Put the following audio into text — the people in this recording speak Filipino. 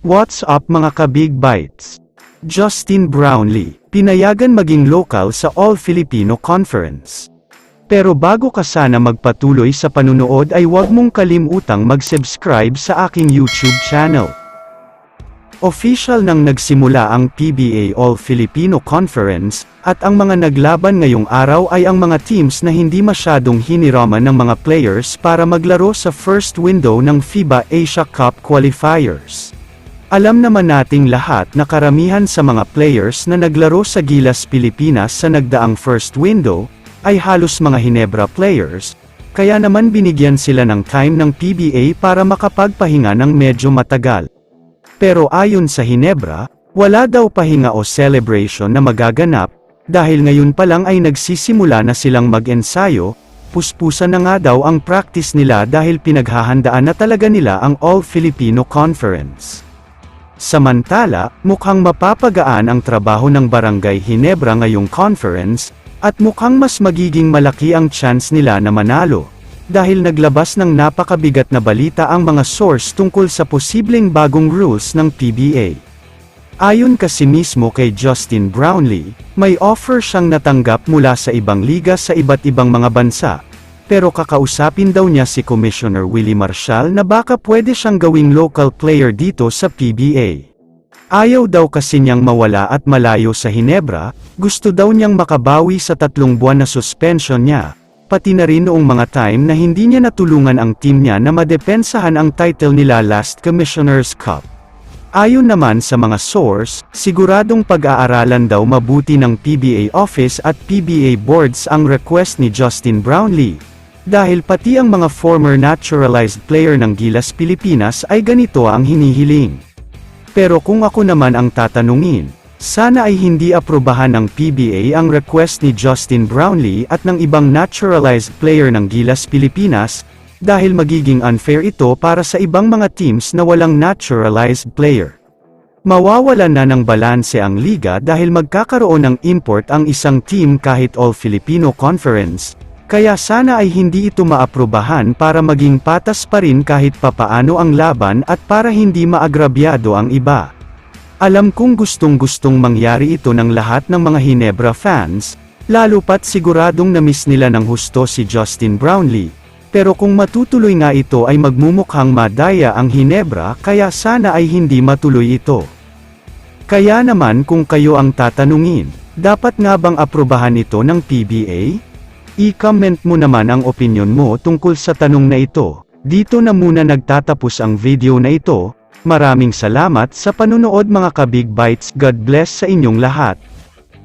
What's up mga ka-Big Bites? Justin Brownlee, pinayagan maging local sa All-Filipino Conference. Pero bago ka sana magpatuloy sa panunood ay huwag mong kalimutang mag-subscribe sa aking YouTube channel. Official nang nagsimula ang PBA All-Filipino Conference, at ang mga naglaban ngayong araw ay ang mga teams na hindi masyadong hiniraman ng mga players para maglaro sa first window ng FIBA Asia Cup qualifiers. Alam naman nating lahat na karamihan sa mga players na naglaro sa Gilas Pilipinas sa nagdaang first window, ay halos mga Hinebra players, kaya naman binigyan sila ng time ng PBA para makapagpahinga ng medyo matagal. Pero ayon sa Hinebra, wala daw pahinga o celebration na magaganap, dahil ngayon pa lang ay nagsisimula na silang mag-ensayo, puspusan na nga daw ang practice nila dahil pinaghahandaan na talaga nila ang All-Filipino Conference. Samantala, mukhang mapapagaan ang trabaho ng Barangay Hinebra ngayong conference, at mukhang mas magiging malaki ang chance nila na manalo, dahil naglabas ng napakabigat na balita ang mga source tungkol sa posibleng bagong rules ng PBA. Ayon kasi mismo kay Justin Brownlee, may offer siyang natanggap mula sa ibang liga sa iba't ibang mga bansa, pero kakausapin daw niya si Commissioner Willie Marcial na baka pwede siyang gawing local player dito sa PBA. Ayaw daw kasi niyang mawala at malayo sa Hinebra, gusto daw niyang makabawi sa 3 buwan na suspension niya, pati na rin noong mga time na hindi niya natulungan ang team niya na madepensahan ang title nila last Commissioner's Cup. Ayon naman sa mga source, siguradong pag-aaralan daw mabuti ng PBA office at PBA boards ang request ni Justin Brownlee, dahil pati ang mga former naturalized player ng Gilas Pilipinas ay ganito ang hinihiling. Pero kung ako naman ang tatanungin, sana ay hindi aprobahan ng PBA ang request ni Justin Brownlee at ng ibang naturalized player ng Gilas Pilipinas, dahil magiging unfair ito para sa ibang mga teams na walang naturalized player. Mawawalan na ng balanse ang liga dahil magkakaroon ng import ang isang team kahit All-Filipino Conference, kaya sana ay hindi ito maaprobahan para maging patas pa rin kahit papaano ang laban at para hindi maagrabyado ang iba. Alam kong gustong-gustong mangyari ito ng lahat ng mga Hinebra fans, lalo pat siguradong na-miss nila ng husto si Justin Brownlee, pero kung matutuloy nga ito ay magmumukhang madaya ang Hinebra kaya sana ay hindi matuloy ito. Kaya naman kung kayo ang tatanungin, dapat nga bang aprobahan ito ng PBA? I-comment mo naman ang opinyon mo tungkol sa tanong na ito. Dito na muna nagtatapos ang video na ito. Maraming salamat sa panunood mga ka-Big Bites. God bless sa inyong lahat.